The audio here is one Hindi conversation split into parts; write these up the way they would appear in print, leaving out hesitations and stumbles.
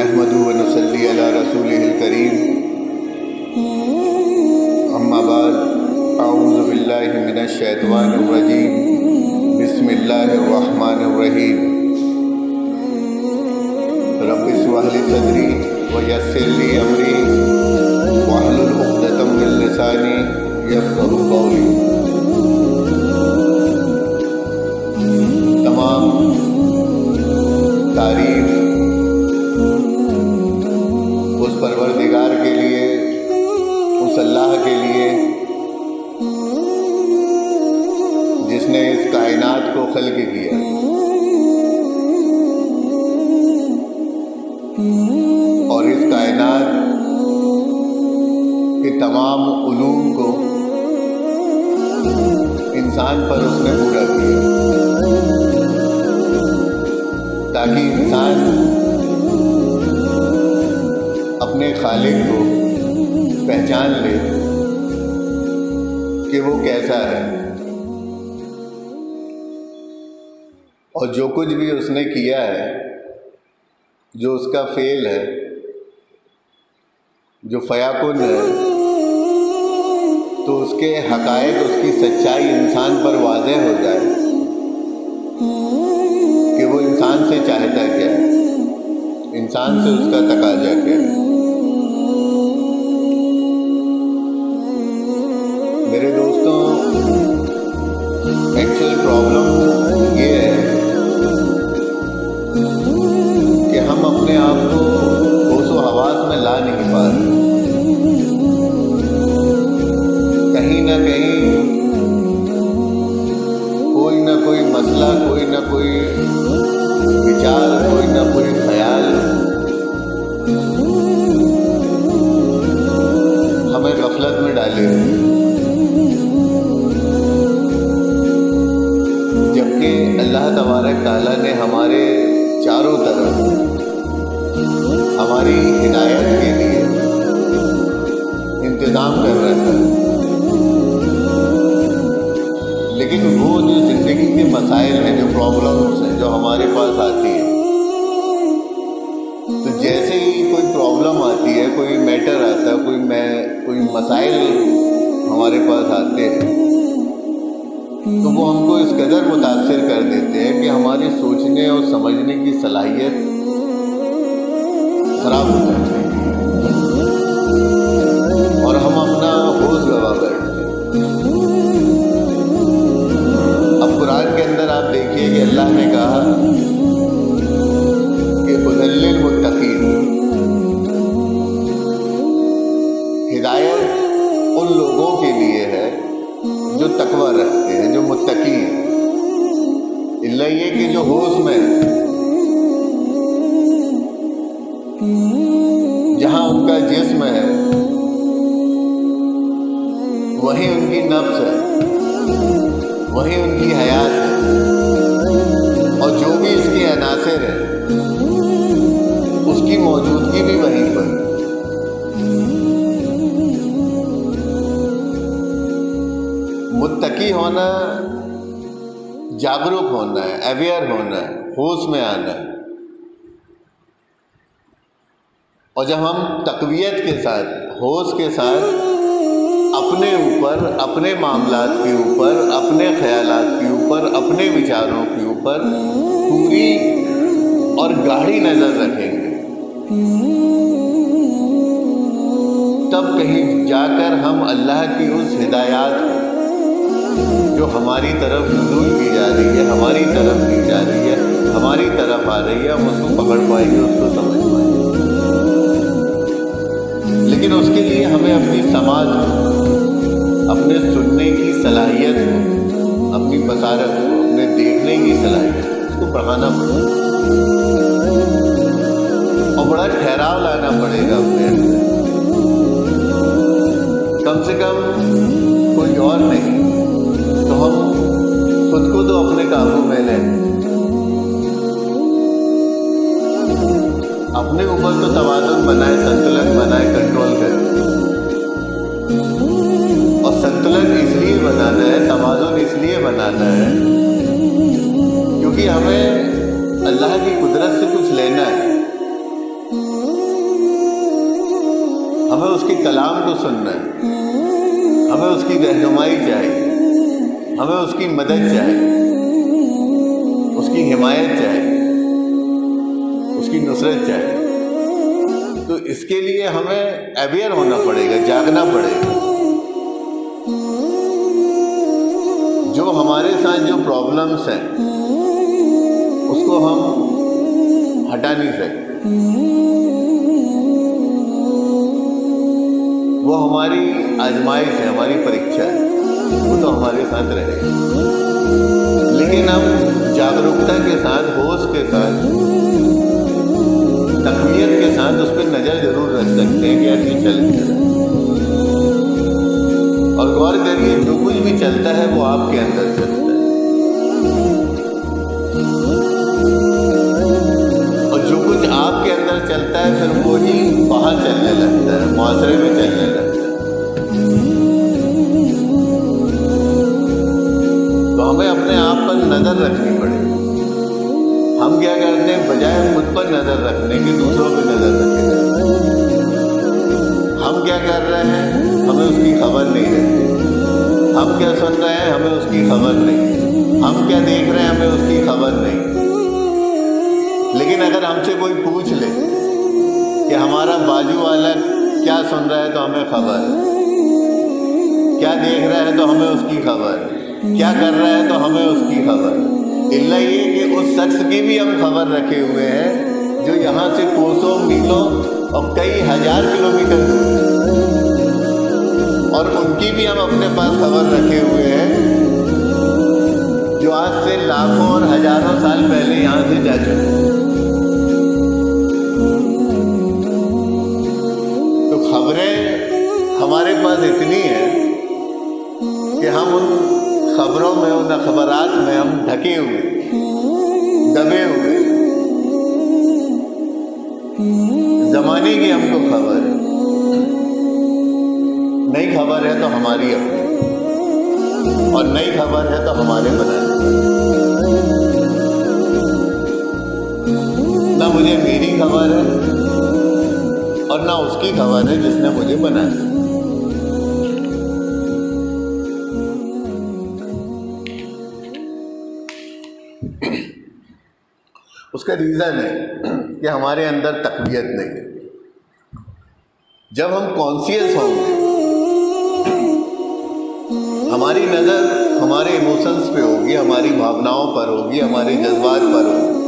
नहमदु व नुसल्ली अला रसूलिहिल करीम, अम्मा बाद, अऊज़ु बिल्लाहि मिनश शैतानिर रजीम, बिस्मिल्लाहिर रहमानिर रहीम। रब्बि इश्रह ली सदरी व यस्सिर ली अमरी वहलुल उक़दतम मिन लिसानी यफ़क़हू क़ौली। तमाम तारीफ़ उस परवरदिगार के लिए, उस अल्लाह के लिए जिसने इस कायनात को खल्क़ किया और इस कायनात के तमाम उलूम को इंसान पर उसने पूरा किया ताकि इंसान अपने खालिक को पहचान ले कि वो कैसा है, और जो कुछ भी उसने किया है, जो उसका फेल है, जो फ़याकुन है, तो उसके हक़ाइक़, उसकी सच्चाई इंसान पर वाज़ेह हो जाए कि वो इंसान से चाहता क्या है, इंसान से उसका तकाज़ा क्या है। मेरे दोस्तों, एक्चुअल प्रॉब्लम ये है कि हम अपने आप को होशो हवास में ला नहीं पा रहे। कहीं ना कहीं कोई ना कोई मसला, कोई ना कोई विचार, कोई ना कोई ख्याल हमें गफलत में डाले, जबकि अल्लाह तबारक ताला ने हमारे चारों तरफ हमारी हिदायत के लिए इंतज़ाम कर रखा है। लेकिन वो जो ज़िंदगी के मसाइल हैं, जो प्रॉब्लम्स हैं, जो हमारे पास आती हैं, तो जैसे ही कोई प्रॉब्लम आती है, कोई मैटर आता है, कोई मसाइल हमारे पास आते हैं, तो वो हमको इस कदर मुतासिर कर देते हैं कि हमारी सोचने और समझने की सलाहियत खराब हो जाती है और हम अपना होश गवा बैठते हैं। अब कुरान के अंदर आप देखिए कि अल्लाह ने कहा कि हुदल्लिल मुत्तकीन, हिदायत उन लोगों के लिए है जो तकवा रखते हैं, जो मुत्तकी हैं। इल्ला ये कि जो होश में, जहाँ उनका जिस्म है की हयात है, और जो भी इसके अनासिर है उसकी मौजूदगी भी वहीं पर। मुत्तकी होना, जागरूक होना है, अवेयर होना है, होश में आना है। और जब हम तक़वियत के साथ, होश के साथ अपने ऊपर, अपने मामलात के ऊपर, अपने ख्यालात के ऊपर, अपने विचारों के ऊपर पूरी और गाढ़ी नज़र रखेंगे, तब कहीं जाकर हम अल्लाह की उस हिदायत को जो हमारी तरफ नज़ूल की जा रही है, हमारी तरफ की जा रही है, हमारी तरफ आ रही है, हम उसको पकड़ पाएंगे, उसको समझ पाएंगे। लेकिन उसके लिए हमें अपनी समाज को, अपने सुनने की सलाहियत को, अपनी बसारत को, अपने देखने की सलाहियत को, उसको बढ़ाना पड़ेगा और बड़ा ठहराव लाना पड़ेगा अपने अंदर। कम से कम कोई और नहीं तो हम खुद को तो अपने काबू में लें। अपने ऊपर तो तवाज़ुन बनाए, संतुलन बनाए, कंट्रोल करें। और संतुलन इसलिए बनाना है, तवाज़ुन इसलिए बनाना है क्योंकि हमें अल्लाह की कुदरत से कुछ लेना है। हमें उसके कलाम को सुनना है, हमें उसकी रहनुमाई चाहिए, हमें उसकी मदद चाहिए, उसकी हिमायत चाहिए, उसकी नुसरत चाहिए। तो इसके लिए हमें अवेयर होना पड़ेगा, जागना पड़ेगा। जो हमारे साथ जो प्रॉब्लम्स हैं उसको हम हटा नहीं सकते, वो हमारी आजमाइश है, हमारी परीक्षा है, वो तो हमारे साथ रहेगा। लेकिन हम जागरूकता के साथ, होश के साथ, तक़वियत के साथ उस पर नज़र जरूर रख सकते हैं कि यार ये चल रहा है। और गौर करिए, जो कुछ भी चलता है वो आपके अंदर चलता है, और जो कुछ आपके अंदर चलता है फिर वो ही बाहर चलने लगता है, मुआशरे में चलने लगता है। तो हमें अपने आप पर नज़र रखनी पड़ेगी। हम क्या करते हैं, बजाय खुद पर नज़र रखने के दूसरों पर नज़र रखें। हम क्या कर रहे हैं, हमें उसकी खबर नहीं रहती। हम क्या सुन रहे हैं, हमें उसकी खबर नहीं। हम क्या देख रहे हैं, हमें उसकी खबर नहीं। लेकिन अगर हमसे कोई पूछ ले कि हमारा बाजू वाला क्या सुन रहा है तो हमें खबर है, क्या देख रहा है तो हमें उसकी खबर है, क्या कर रहा है तो हमें उसकी खबर है। इल्ला ये कि उस शख्स की भी हम खबर रखे हुए हैं जो यहाँ से कोसों, मीलों और कई हजार किलोमीटर दूर है, और उनकी भी हम अपने पास खबर रखे हुए हैं जो आज से लाखों और हजारों साल पहले यहाँ से जा चुके। तो खबरें हमारे पास इतनी है कि हम उन खबरों में, उन अखबारात में हम ढके हुए, दबे हुए। जमाने की हमको खबर है, नई खबर है तो हमारी अपनी, और नई खबर है तो हमारे बनाने। ना मुझे मेरी खबर है और ना उसकी खबर है जिसने मुझे बनाया। उसका रीज़न है कि हमारे अंदर तक़वियत नहीं है। जब हम कॉन्शियस होंगे, हमारी नज़र हमारे इमोशंस पे होगी, हमारी भावनाओं पर होगी, हमारे जज्बात पर होगी।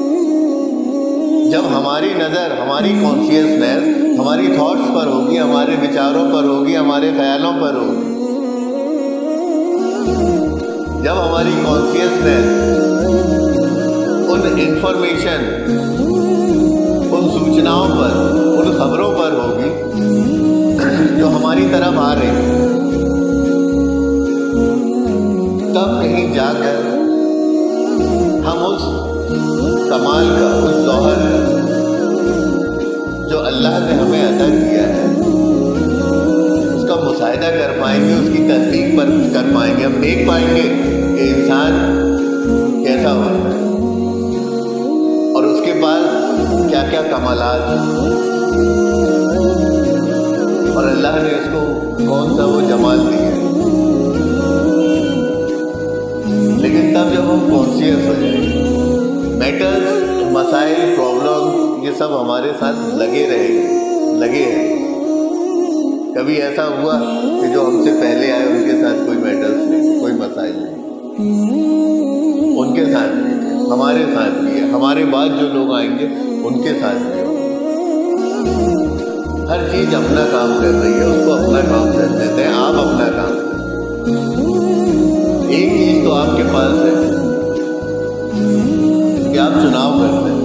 जब हमारी नज़र, हमारी कॉन्शियसनेस हमारी थॉट्स पर होगी, हमारे विचारों पर होगी, हमारे ख्यालों पर होगी, जब हमारी कॉन्शियसनेस उन इंफॉर्मेशन, उन सूचनाओं पर, उन खबरों पर होगी जो हमारी तरफ आ रही, तब कहीं जाकर हम उस कमाल का, उस जौहर का जो अल्लाह ने हमें अता किया है, उसका मुशाहिदा कर पाएंगे, उसकी तस्दीक पर कर पाएंगे। हम देख पाएंगे कि इंसान कैसा होता है और उसके पास क्या क्या कमालात हैं और अल्लाह ने उसको कौन सा वो जमाल दिया। लेकिन तब जब हम कॉन्शियस हो जाएंगे, मैटर्स, मसाइल, प्रॉब्लम ये सब हमारे साथ लगे हैं। कभी ऐसा हुआ कि जो हमसे पहले आए उनके साथ कोई मैटर्स नहीं, कोई मसाइल नहीं, उनके साथ भी है, हमारे साथ भी है, हमारे बाद जो लोग आएंगे उनके साथ भी है। हर चीज अपना काम कर रही है, उसको अपना काम कर देते हैं, आप अपना काम करें। एक चीज तो आपके पास है कि आप चुनाव करते हैं,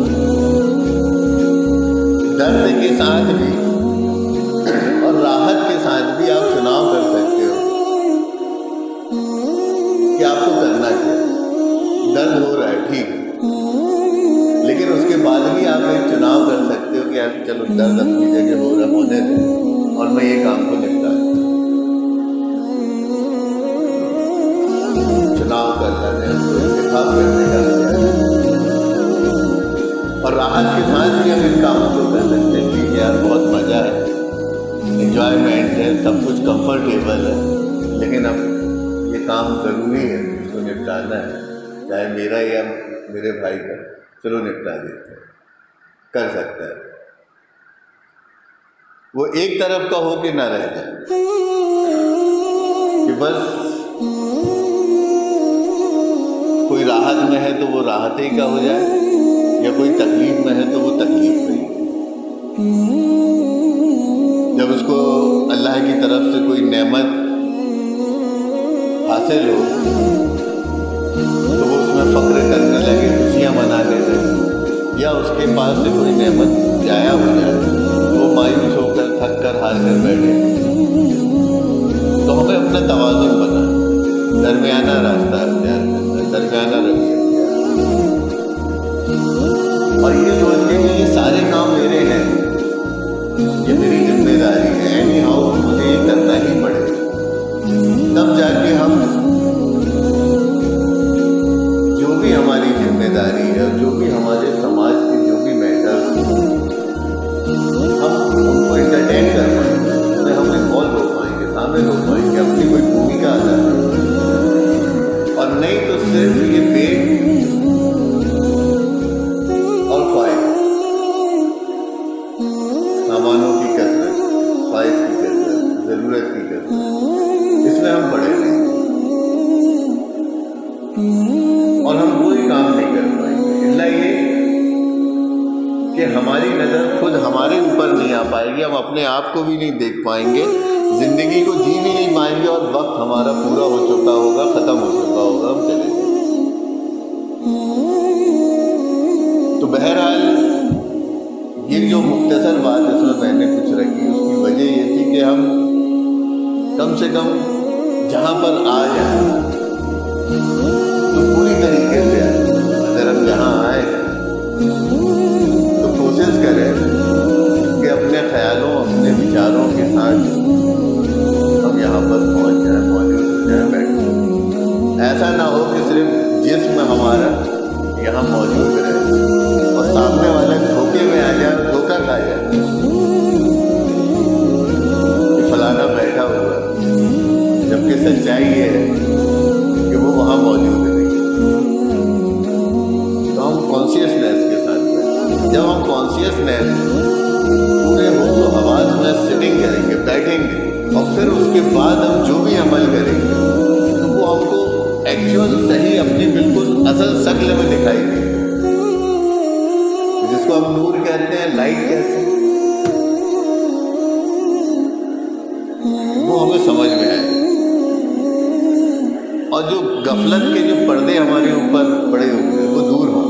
दर्द के साथ भी और राहत के साथ भी आप चुनाव कर सकते हो कि आपको करना क्या है। दर्द हो रहा है, ठीक है, लेकिन उसके बाद भी आप एक चुनाव कर सकते हो कि यार चलो दर्द अपनी जगह हो रहा, होने दे और मैं ये काम को निपटा दूं। चुनाव करना है, इंतखाब करने का और राहत के साथ भी हम इन कामों को कर सकते हैं कि यार बहुत मज़ा है, एंजॉयमेंट है, सब कुछ कंफर्टेबल है, लेकिन अब ये काम ज़रूरी है, इसको निपटाना है, चाहे मेरा या मेरे भाई का, चलो निपटा देते हैं, कर सकता है। वो एक तरफ का हो के ना रह जाए कि बस कोई राहत में है तो वो राहत ही का हो जाए, या कोई तकलीफ में है तो वो तकलीफ में ही। जब उसको अल्लाह की तरफ से कोई नेमत हासिल हो तो वो उसमें फख्र करने लगे, खुशियाँ मनाने लगे, या उसके पास से कोई नेमत जाया हो जाए तो वो मायूस होकर, थक कर, हार कर बैठे। तो हमें अपना तवाज़ुन बना, दरमियाना रास्ता अख्तियार करना, दरमियाना रखिए और ये सोच के कि ये सारे काम मेरे हैं, ये मेरी जिम्मेदारी है, एनी हाउ मुझे ये करना ही पड़ेगा। तब जाके हम जो भी हमारी जिम्मेदारी है, जो भी हमारे समाज के जो भी मैटर्स हम उनको एंटरटेन कर पाएंगे, उसमें हम इन्वॉल्व हो पाएंगे, शामिल हो पाएंगे, अपनी कोई भूमिका अदा कर पाएंगे। और नहीं तो सिर्फ ये पेट और ख्वाहिश, सामानों की कसरत, ख्वाहिश की कसरत, ज़रूरत की कसरत, इसमें हम पड़े रहेंगे और हम कोई काम नहीं कर पाएंगे। इल्ला ये कि हमारी नज़र खुद हमारे ऊपर नहीं आ पाएगी, हम अपने आप को भी नहीं देख पाएंगे, ज़िंदगी को जी भी नहीं पाएंगे और वक्त हमारा पूरा हो चुका होगा, ख़त्म हो चुका होगा, हम चले जाएंगे। तो बहरहाल ये जो मुख्तसर बात इसमें मैंने कुछ रखी, उसकी वजह ये थी कि हम कम से कम जहाँ पर आ जाए तो पूरी तरीके से आए। अगर हम यहाँ आए तो कोशिश करें कि अपने ख्यालों, अपने विचारों के साथ हम यहाँ पर पहुँच जाए, मौजूद हो जाए, बैठे। ऐसा ना हो कि सिर्फ जिस्म हमारा यहाँ मौजूद रहे और सामने वाला धोखे में आ जाए, धोखा खा जाए कि फलाना बैठा हुआ, जबकि सच्चाई ये है कि वो वहाँ मौजूद नहीं। तो हम कॉन्शियसनेस के साथ बैठे। जब हम कॉन्शियसनेस पूरे होशो हवास में सिटिंग करेंगे, बैठेंगे, और फिर उसके बाद हम जो भी अमल करेंगे तो वो हमको एक्चुअल सही अपनी बिल्कुल असल शक्ल में दिखाई देगी, जिसको हम नूर कहते हैं, लाइट कहते हैं, वो हमें समझ में आए। और जो गफलत के जो पर्दे हमारे ऊपर पड़े हुए हैं वो दूर हों।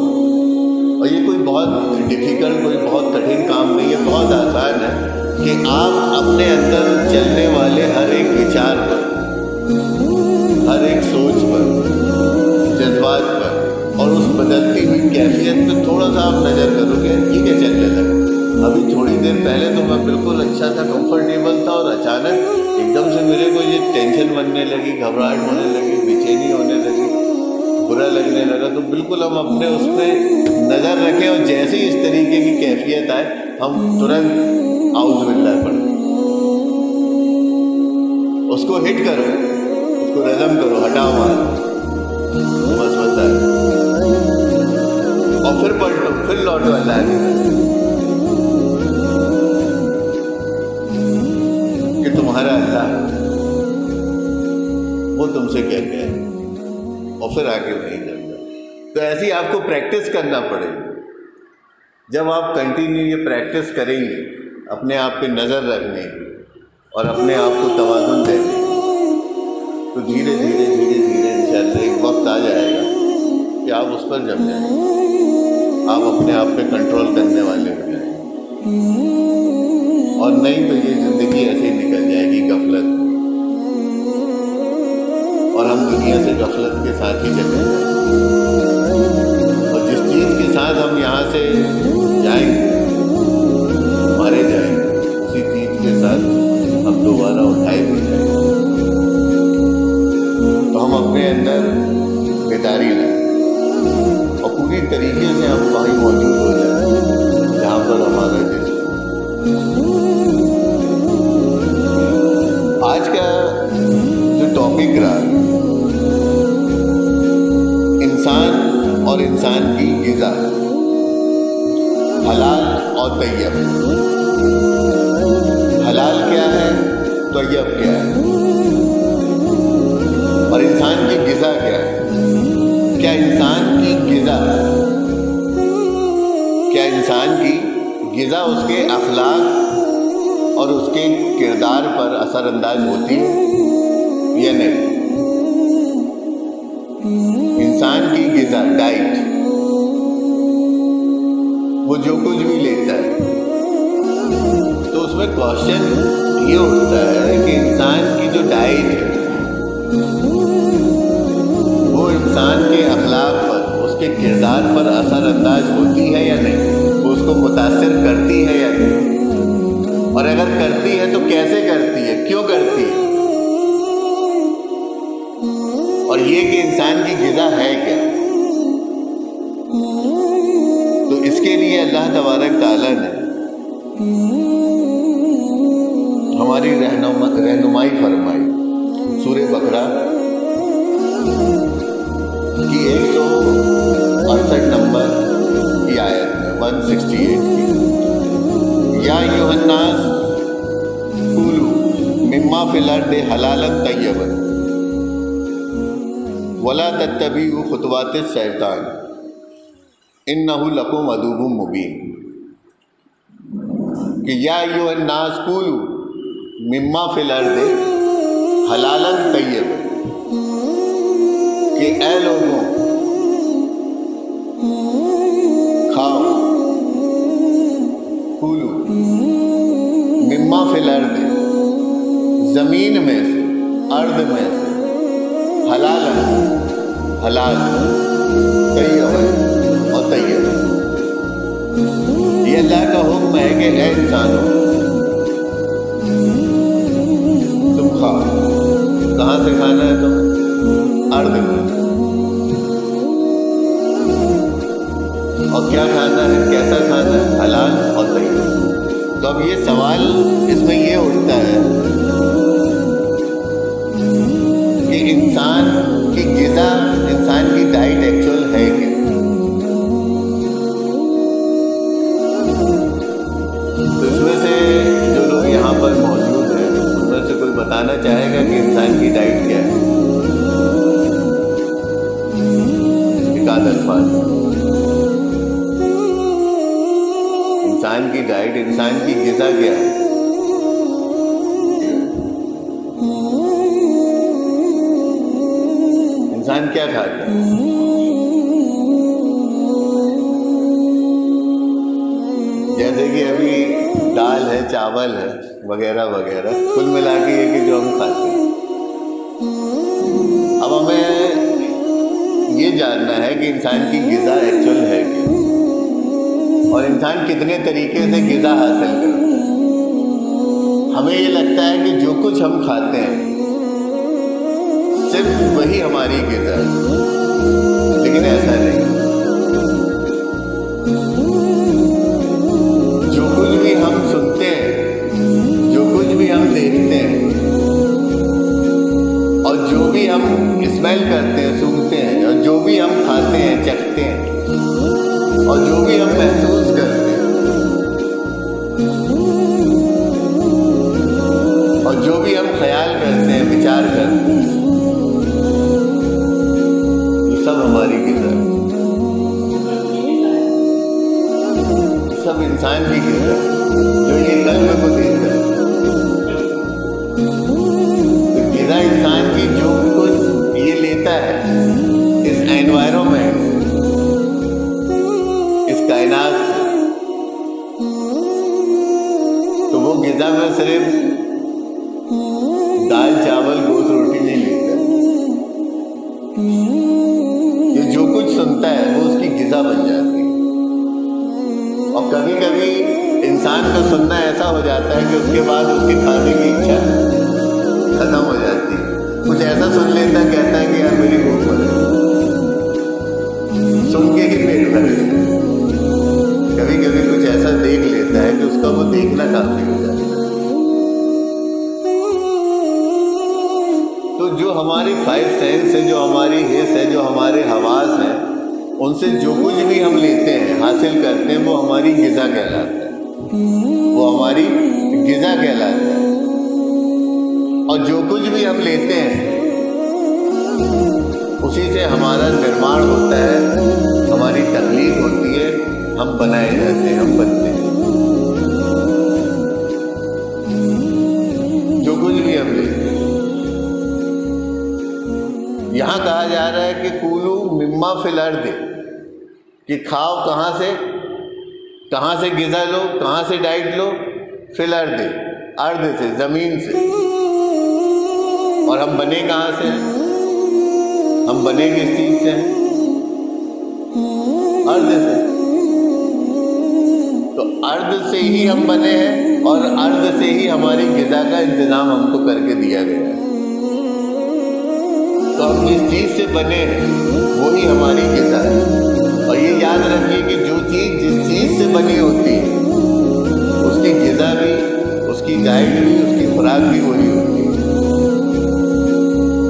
और ये कोई बहुत डिफ़िकल्ट, कोई बहुत कठिन काम नहीं है, बहुत आसान है कि आप अपने अंदर चलने वाले हर एक विचार पर, हर एक सोच पर, जज्बात पर और उस बदलते कैफियत पे थोड़ा सा आप नज़र करोगे, ये क्या चलने लगा। अभी थोड़ी देर पहले तो मैं बिल्कुल अच्छा था, कंफर्टेबल था, और अचानक एकदम से मेरे को ये टेंशन बनने लगी, घबराहट होने लगी, बेचैनी होने लगी, बुरा लगने लगा। तो बिल्कुल हम अपने उस पर नज़र रखें, और जैसे ही इस तरीके की कैफियत आए हम तुरंत आउज़ बिल्लाह पढ़ें, उसको हिट करो, उसको रज़म करो, हटाओ मार, बस है, और फिर पलटो, फिर लौटो अल्लाह की तरफ कि तुम्हारा अल्लाह वो तुमसे कहते हैं, और फिर आगे नहीं करता। तो ऐसी आपको प्रैक्टिस करना पड़ेगी। जब आप कंटिन्यू ये प्रैक्टिस करेंगे अपने आप पे नज़र रखने की और अपने आप को तवाज़ुन देने की, तो धीरे धीरे धीरे धीरे इंशाअल्लाह एक वक्त आ जाएगा कि आप उस पर जम जाएंगे, आप अपने आप पे कंट्रोल करने वाले हो जाएंगे। और नहीं तो ये ज़िंदगी ऐसे ही निकल जाएगी गफलत, और हम दुनिया से गफलत के साथ ही चले जाएंगे। और जिस चीज़ के साथ हम यहाँ से जाएंगे, मारे जाएंगे, उसी चीज़ के साथ हम दोबारा उठाए भी जाएंगे। तो हम अपने अंदर बेदारी लाएं और पूरी तरीके से हम वहीं मौजूद हो जाए जहाँ पर हमारा जिस्म। आज का जो टॉपिक रहा, इंसान और इंसान की ग़िज़ा, हलाल और तय्यब। हलाल क्या है, तय्यब क्या है, और इंसान की ग़िज़ा क्या है। क्या इंसान की ग़िज़ा उसके अखलाक और उसके किरदार पर असरअंदाज होती है या नहीं। इंसान की ग़िज़ा, डाइट, वो जो कुछ भी लेता है, तो उसमें क्वेश्चन ये उठता है कि इंसान की जो डाइट है वो इंसान के अखलाक पर, उसके किरदार पर असरअंदाज होती है या नहीं, वो उसको मुतासिर करती है या नहीं, और अगर करती है तो कैसे करती है, क्यों करती है, और ये कि इंसान की ग़िज़ा है क्या। तो इसके लिए अल्लाह तबारक ताला ने हमारी रहनुमाई फरमाई। सूरह बकरा की 168 नंबर की आयत में 168 की, या अय्युहन्नास कुलू मिम्मा फिल अर्दि हलालन तय्यबन वला तत्तबिउ खुतवातिश शैतान इन्नहु लकुम अदुव्वुम मुबीन। कि या अय्युहन्नास कुलू मिम्मा फिल अर्दि हलालन तय्यबन, कि ऐ लोगों खाओ, कुलू मिम्मा फिल अर्दि, ज़मीन में से, अर्द में से, हलालन, हलाल, तय्यब और तय्यब। ये अल्लाह का हुक्म है कि ऐ इंसानों तुम खाओ। कहाँ से खाना है तुम्हें? अर्द में। और क्या खाना है, कैसा खाना है? हलाल और तय्यब। तो अब ये सवाल इसमें ये उठता है कि इंसान की ग़िज़ा, इंसान की डाइट एक्चुअल है क्या। तो इसमें से जो लोग यहाँ पर मौजूद हैं उनमें से कोई बताना चाहेगा कि इंसान की डाइट क्या है? एक आध अल्फाज। इंसान की डाइट, इंसान की ग़िज़ा क्या है? इंसान क्या खाता है? जैसे कि अभी दाल है, चावल है, वगैरह वगैरह, कुल मिला के ये कि जो हम खाते हैं। अब हमें ये ये जानना है कि इंसान की ग़िज़ा एक्चुअल है क्या, और इंसान कितने तरीके से ग़िज़ा हासिल करता है। हमें ये लगता है कि जो कुछ हम खाते हैं सिर्फ वही हमारी ग़िज़ा है, लेकिन ऐसा नहीं। जो कुछ भी हम सुनते हैं, जो कुछ भी हम देखते हैं, और जो भी हम स्मेल करते हैं, सूंघते हैं, और जो भी हम खाते हैं, चखते हैं, और जो भी हम महसूस करते हैं, और जो भी हम ख्याल करते हैं, विचार करते हैं, ये सब हमारी ग़िज़ा है। सब इंसान की ग़िज़ा है जो ये कल्ब को देता है। तो ग़िज़ा इंसान की जो कुछ ये लेता है इस एनवायरनमेंट, इस कायनात से, तो वो ग़िज़ा में सिर्फ दाल चावल गोश्त रोटी नहीं लेता। ये जो कुछ सुनता है वो उसकी ग़िज़ा बन जाती है। और कभी कभी इंसान का सुनना ऐसा हो जाता है कि उसके बाद उसके खाने की इच्छा खत्म हो जाती है। कुछ ऐसा सुन लेता है, कहता है कि यार मेरी भूख मर गई, सुन के ही पेट भर गया। कभी कभी कुछ ऐसा देख लेता है कि उसका वो देखना काफी हो जाता है। तो जो हमारी 5 सेंस है, जो हमारी हिस है, जो हमारे हवास हैं, उनसे जो कुछ भी हम लेते हैं, हासिल करते हैं, वो हमारी ग़िज़ा कहलाता है। वो हमारी ग़िज़ा कहलाता है। और जो कुछ भी हम लेते हैं उसी से हमारा निर्माण होता है, हमारी तकलीफ होती है, हम बनाए जाते हैं, हम बनते हैं। जो कुछ भी हम लेते हैं, यहाँ कहा जा रहा है कि कूलू मिम्मा फिल अर्द, कि खाओ कहाँ से ग़िज़ा लो, कहाँ से डाइट लो, फिल अर्द, अर्द से, ज़मीन से। और हम बने कहाँ से हैं? हम बने किस चीज़ से हैं? अर्द से। तो अर्द से ही हम बने हैं, और अर्द से ही हमारी ग़िज़ा का इंतज़ाम हमको करके दिया गया है। तो हम जिस चीज़ से बने हैं वही हमारी ग़िज़ा है। और ये याद रखिए कि जो चीज़ जिस चीज़ से बनी होती है उसकी ग़िज़ा भी, उसकी डाइट भी, उसकी खुराक भी वही होती है।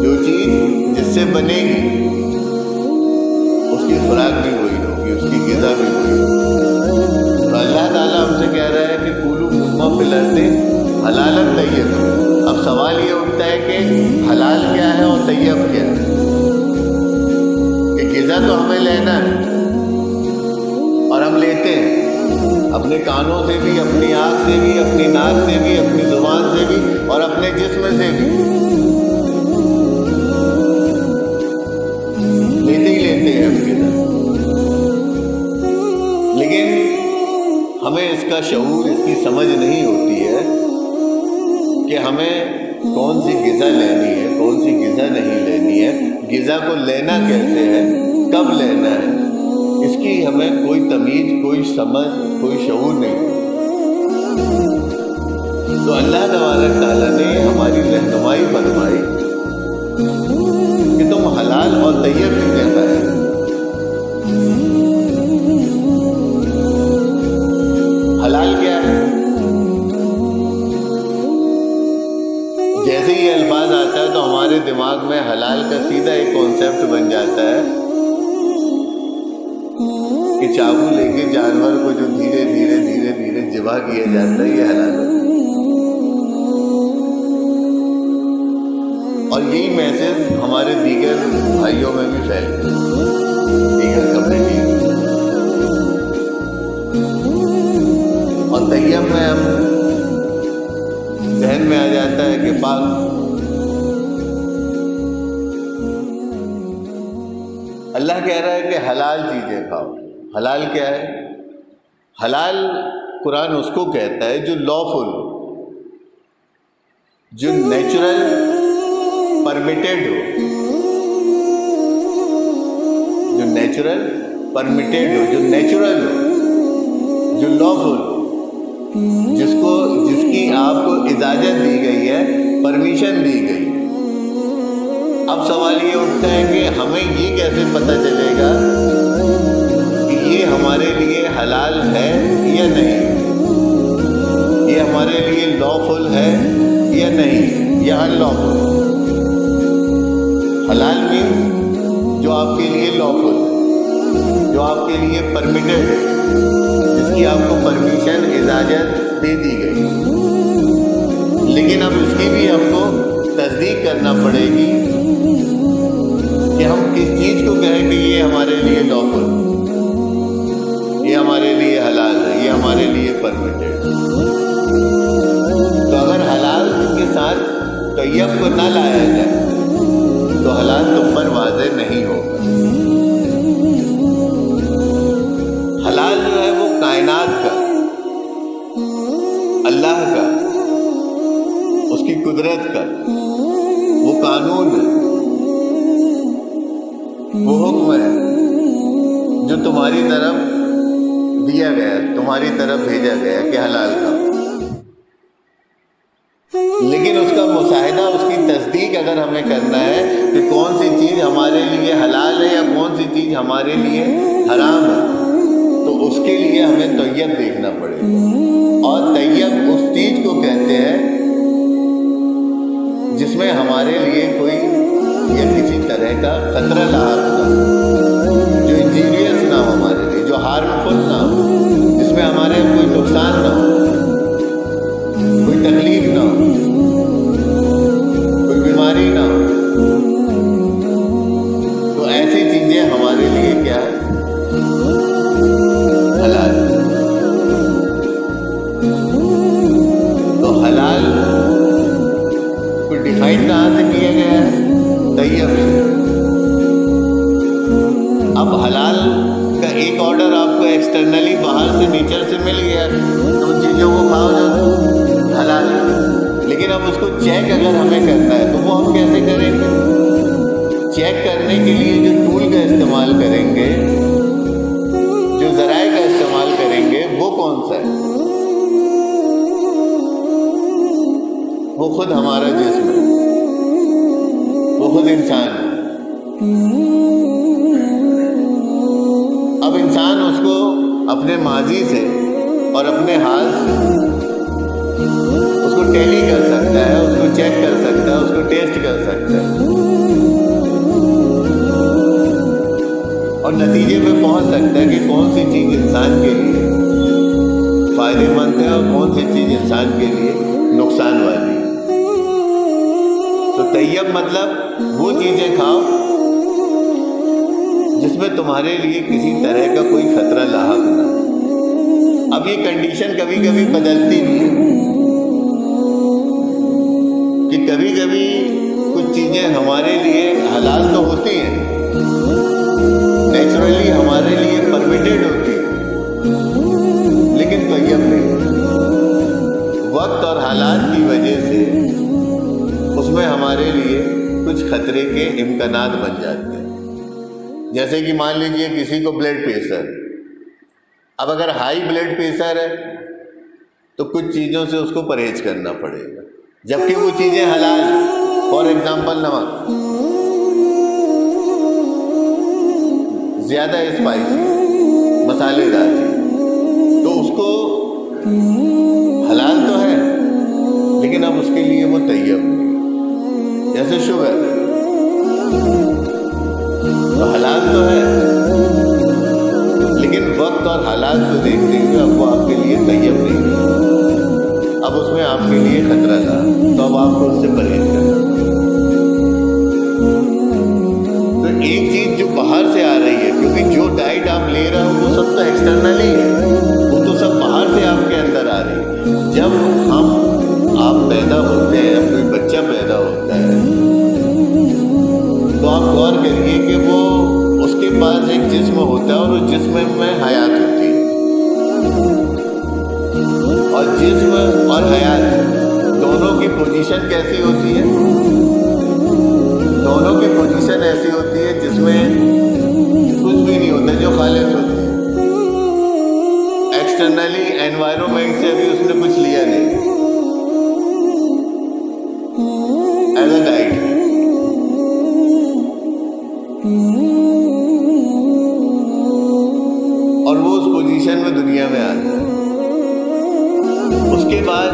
जो चीज़ जिससे बनेगी उसकी खुराक भी वही होगी, उसकी ग़िज़ा भी वही होगी। तो अल्लाह ताला हमसे कह रहा है कि कूलू मिम्मा फिल अर्द हलालन तय्यबा। अब सवाल ये उठता है कि हलाल क्या है और तय्यब क्या है? कि ग़िज़ा तो हमें लेना है और हम लेते हैं अपने कानों से भी, अपनी आँख से भी, अपनी नाक से भी, अपनी ज़ुबान से भी, और अपने जिस्म से भी लेते ही लेते हैं हम ग़िज़ा। लेकिन हमें इसका शऊर, इसकी समझ नहीं होती है कि हमें कौन सी ग़िज़ा लेनी है, कौन सी ग़िज़ा नहीं लेनी है, ग़िज़ा को लेना कैसे है, कब लेना है, इसकी हमें कोई तमीज़, कोई समझ, कोई शऊर नहीं। तो अल्लाह तबारक ताला ने हमारी रहनुमाई फरमाई कि तुम हलाल और तय्यब चीज़ें खाएं। हलाल क्या है? जैसे ही ये अल्फाज आता है तो हमारे दिमाग में हलाल का सीधा एक कॉन्सेप्ट बन जाता है कि चाकू लेके जानवर को जो धीरे धीरे धीरे धीरे ज़िबा किया जाता है, ये हलाल है। और यही मैसेज हमारे दीगर भाइयों में भी फैलता है, दीगर कम्युनिटी। और तय्यब में हम ज़हन में आ जाता है कि पाक। अल्लाह कह रहा है कि हलाल चीज़ें खाओ। हलाल क्या है? हलाल कुरान उसको कहता है जो लॉफुल, जो नेचुरल परमिटेड हो, नेचुरल परमिटेड हो, जो नेचुरल हो, जो लॉफुल हो, जिसकी आपको इजाज़त दी गई है, परमिशन दी गई है। अब सवाल ये उठता है कि हमें ये कैसे पता चलेगा कि ये हमारे लिए हलाल है या नहीं, ये हमारे लिए लॉफुल है या नहीं, या अनलॉफुल। हलाल मीन्स जो आपके लिए लॉफुल है, जो आपके लिए परमिटेड है, जिसकी आपको परमिशन, इजाज़त दे दी गई। लेकिन अब इसकी भी हमको तस्दीक करना पड़ेगी कि हम किस चीज़ को कहें कि ये हमारे लिए लॉफुल, ये हमारे लिए हलाल है, ये हमारे लिए परमिटेड। तो अगर हलाल के साथ तैयब को ना लाया जाए तो हलाल तुम पर वाज़े नहीं होगा। हलाल जो है वो कायनात का, अल्लाह का, उसकी कुदरत का वो कानून है, वो हुक्म है जो तुम्हारी तरफ दिया गया, तुम्हारी तरफ भेजा गया कि हलाल का। लेकिन उसका मुशाहिदा, उसकी तस्दीक अगर हमें करना है कि कौन सी चीज़ हमारे लिए हलाल है या कौन सी चीज़ हमारे लिए हराम है, तो उसके लिए हमें तैयब देखना पड़ेगा। और तैयब उस चीज़ को कहते हैं जिसमें हमारे लिए कोई या किसी तरह का खतरा लाक ना हो, जो इंजीरियस ना हो हमारे लिए, जो हार्मफुल ना हो, जिसमें हमारे कोई नुकसान ना हो, कोई तकलीफ ना हो, कोई बीमारी ना हो। तो ऐसी चीजें हमारे लिए क्या है, हलाल। तो हलाल को डिफाइन कहाँ से किया गया है, तैयब से। अब हलाल का एक ऑर्डर आपको एक्सटर्नली बाहर से, नेचर से मिल गया तो उन चीज़ों को खाओ जो हलाल है। लेकिन अब उसको चेक अगर हमें करना है तो वो हम कैसे करेंगे? चेक करने के लिए जो टूल का इस्तेमाल करेंगे, जो ज़राए का इस्तेमाल करेंगे, वो कौन सा है? वो खुद हमारा जिस्म है, वो खुद इंसान है। अब इंसान उसको अपने माजी से और अपने हाल से उसको टैली कर सकता है, उसको चेक कर सकता है, उसको टेस्ट कर सकता है और नतीजे पे पहुंच सकता है कि कौन सी चीज़ इंसान के लिए फायदेमंद है और कौन सी चीज़ इंसान के लिए नुकसान वाली है। तो तैयब मतलब वो चीज़ें खाओ जिसमें तुम्हारे लिए किसी तरह का कोई खतरा लाहक ना। अब ये कंडीशन कभी कभी बदलती भी है कि कभी कभी कुछ चीज़ें हमारे लिए हलाल तो होती हैं, नेचुरली हमारे लिए परमिटेड होती है, लेकिन तैयब नहीं। वक्त और हालात की वजह से उसमें हमारे लिए कुछ खतरे के इम्कानात बन जाते हैं। जैसे कि मान लीजिए किसी को ब्लड प्रेशर, अब अगर हाई ब्लड प्रेशर है तो कुछ चीज़ों से उसको परहेज करना पड़ेगा, जबकि वो चीज़ें हलाल हैं। फॉर एग्जाम्पल नमक, ज़्यादा स्पाइसी, मसालेदार चीज़, तो उसको हलाल तो है लेकिन अब उसके लिए वो तैयब नहीं। जैसे शुगर तो हलाल तो है लेकिन वक्त और हालात को देखते हुए अब वो आपके लिए तैयब नहीं है, अब उसमें आपके लिए खतरा था, तो अब आपको उससे परहेज करना। तो एक चीज़ जो बाहर से आ रही है, क्योंकि जो डाइट आप ले रहे हो वो सब तो एक्सटर्नली है, वो तो सब बाहर से आपके अंदर आ रही है। जब आप पैदा होते हैं, कोई बच्चा पैदा होता है, तो आप गौर करिए कि वो उसके पास एक जिस्म होता है और उस जिस्म में हयात होती है, और जिस्म और हयात दोनों की पोजीशन कैसी होती है? दोनों की पोजीशन ऐसी होती है जिसमें कुछ भी होता है जो खालिस होती है। एक्सटर्नली एनवायरनमेंट से अभी उसने कुछ लिया नहीं एज अ गाइड। और वो उस पोजीशन में दुनिया में आता है। उसके बाद